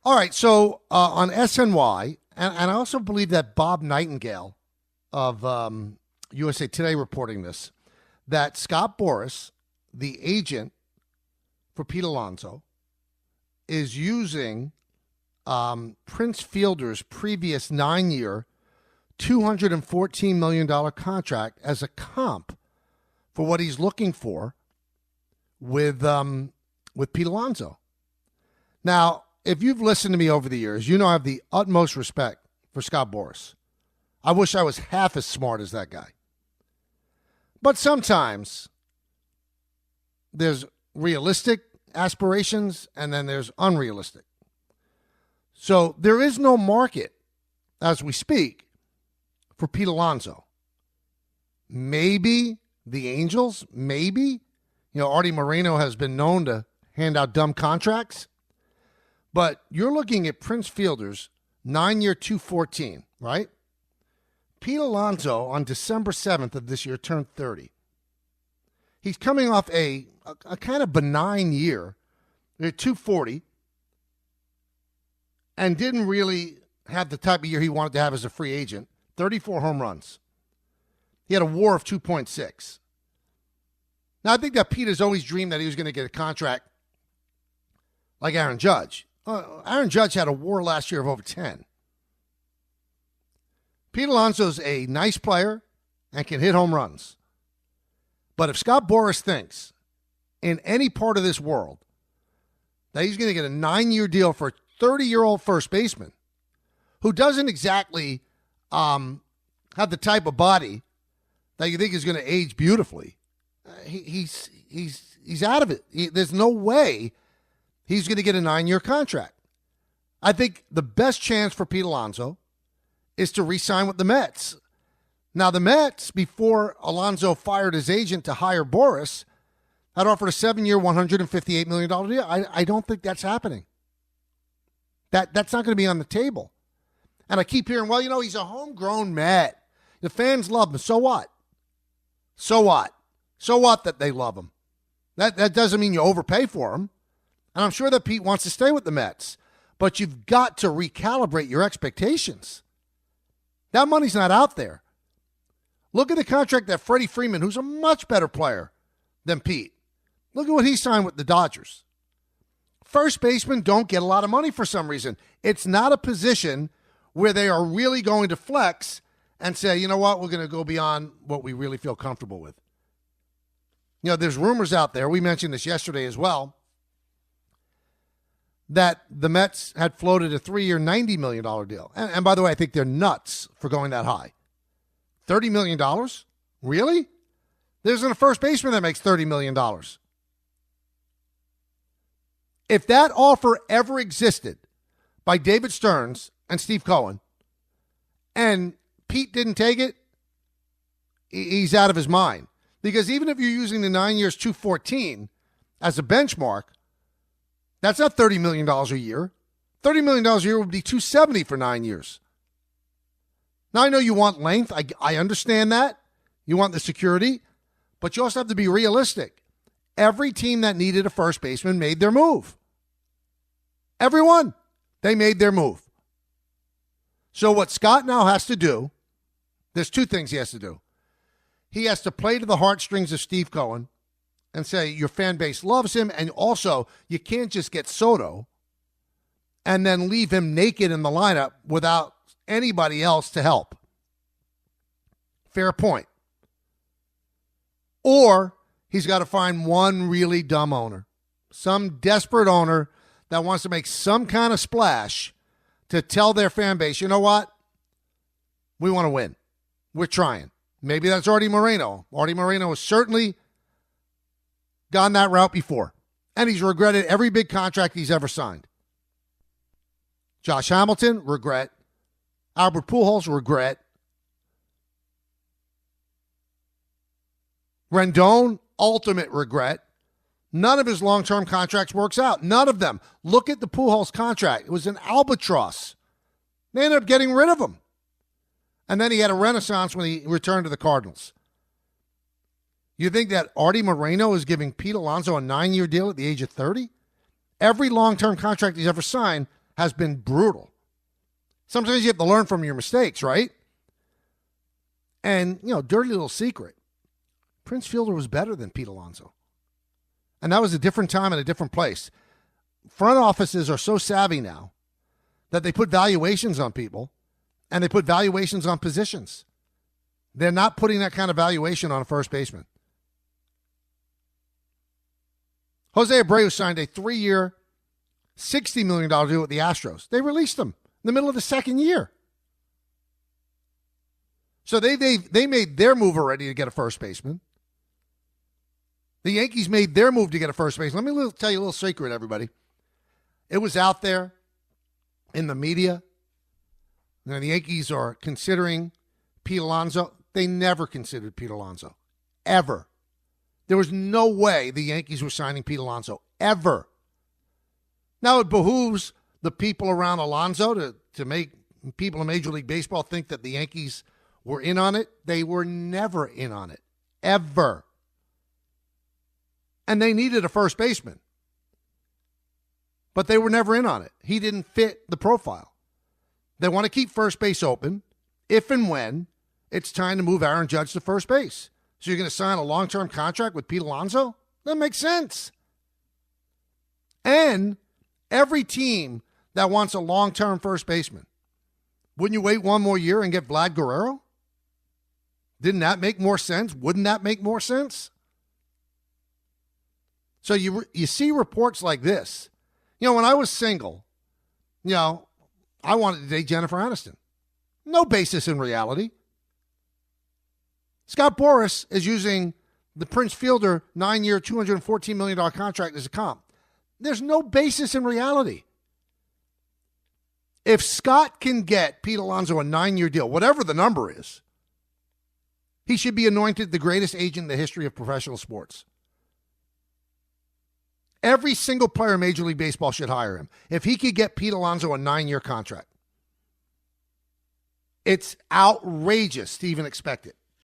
All right, so on SNY, and I also believe that Bob Nightingale of USA Today reporting this, that Scott Boras, the agent for Pete Alonso, is using Prince Fielder's previous 9-year, $214 million contract as a comp for what he's looking for with Pete Alonso. Now, if you've listened to me over the years, you know I have the utmost respect for Scott Boras. I wish I was half as smart as that guy. But sometimes there's realistic aspirations and then there's unrealistic. So there is no market, as we speak, for Pete Alonso. Maybe the Angels, maybe. You know, Artie Moreno has been known to hand out dumb contracts. But you're looking at Prince Fielder's 9-year, $214, right? Pete Alonso on December 7th of this year turned 30. He's coming off a kind of benign year, $240, and didn't really have the type of year he wanted to have as a free agent. 34 home runs. He had a WAR of 2.6. Now, I think that Pete has always dreamed that he was going to get a contract like Aaron Judge. Aaron Judge had a WAR last year of over 10. Pete Alonso's a nice player and can hit home runs. But if Scott Boras thinks in any part of this world that he's going to get a 9-year deal for a 30-year-old first baseman who doesn't exactly have the type of body that you think is going to age beautifully, he's out of it. There's no way he's going to get a 9-year contract. I think the best chance for Pete Alonso is to re-sign with the Mets. Now, the Mets, before Alonso fired his agent to hire Boras, had offered a 7-year, $158 million deal. I don't think that's happening. That's not going to be on the table. And I keep hearing, well, you know, he's a homegrown Met. The fans love him. So what? So what? So what that they love him? That doesn't mean you overpay for him. And I'm sure that Pete wants to stay with the Mets. But you've got to recalibrate your expectations. That money's not out there. Look at the contract that Freddie Freeman, who's a much better player than Pete. Look at what he signed with the Dodgers. First basemen don't get a lot of money for some reason. It's not a position where they are really going to flex and say, you know what, we're going to go beyond what we really feel comfortable with. You know, there's rumors out there, we mentioned this yesterday as well, that the Mets had floated a 3-year, $90 million deal. And by the way, I think they're nuts for going that high. $30 million? Really? There isn't a first baseman that makes $30 million. If that offer ever existed by David Stearns and Steve Cohen, and Pete didn't take it, he's out of his mind. Because even if you're using the 9 years, $214 as a benchmark, that's not $30 million a year. $30 million a year would be $270 for 9 years. Now, I know you want length. I understand that. You want the security. But you also have to be realistic. Every team that needed a first baseman made their move. Everyone. They made their move. So what Scott now has to do, there's two things he has to do. He has to play to the heartstrings of Steve Cohen and say your fan base loves him, and also you can't just get Soto and then leave him naked in the lineup without anybody else to help. Fair point. Or he's got to find one really dumb owner, some desperate owner that wants to make some kind of splash to tell their fan base, you know what? We want to win. We're trying. Maybe that's Artie Moreno. Artie Moreno has certainly gone that route before, and he's regretted every big contract he's ever signed. Josh Hamilton, regret. Albert Pujols, regret. Rendon, ultimate regret. None of his long-term contracts works out. None of them. Look at the Pujols contract. It was an albatross. They ended up getting rid of him. And then he had a renaissance when he returned to the Cardinals. You think that Artie Moreno is giving Pete Alonso a 9-year deal at the age of 30? Every long-term contract he's ever signed has been brutal. Sometimes you have to learn from your mistakes, right? And, dirty little secret. Prince Fielder was better than Pete Alonso. And that was a different time and a different place. Front offices are so savvy now that they put valuations on people and they put valuations on positions. They're not putting that kind of valuation on a first baseman. Jose Abreu signed a 3-year, $60 million deal with the Astros. They released him in the middle of the second year. So they made their move already to get a first baseman. The Yankees made their move to get a first baseman. Let me tell you a little secret, everybody. It was out there in the media. Now, the Yankees are considering Pete Alonso. They never considered Pete Alonso. Ever. There was no way the Yankees were signing Pete Alonso. Ever. Now, it behooves the people around Alonso to make people in Major League Baseball think that the Yankees were in on it. They were never in on it. Ever. And they needed a first baseman. But they were never in on it. He didn't fit the profile. They want to keep first base open if and when it's time to move Aaron Judge to first base. So you're going to sign a long-term contract with Pete Alonso? That makes sense. And every team that wants a long-term first baseman, wouldn't you wait one more year and get Vlad Guerrero? Didn't that make more sense? Wouldn't that make more sense? So you see reports like this. When I was single, I wanted to date Jennifer Aniston. No basis in reality. Scott Boras is using the Prince Fielder 9-year, $214 million contract as a comp. There's no basis in reality. If Scott can get Pete Alonso a 9-year deal, whatever the number is, he should be anointed the greatest agent in the history of professional sports. Every single player in Major League Baseball should hire him. If he could get Pete Alonso a 9-year contract. It's outrageous to even expect it.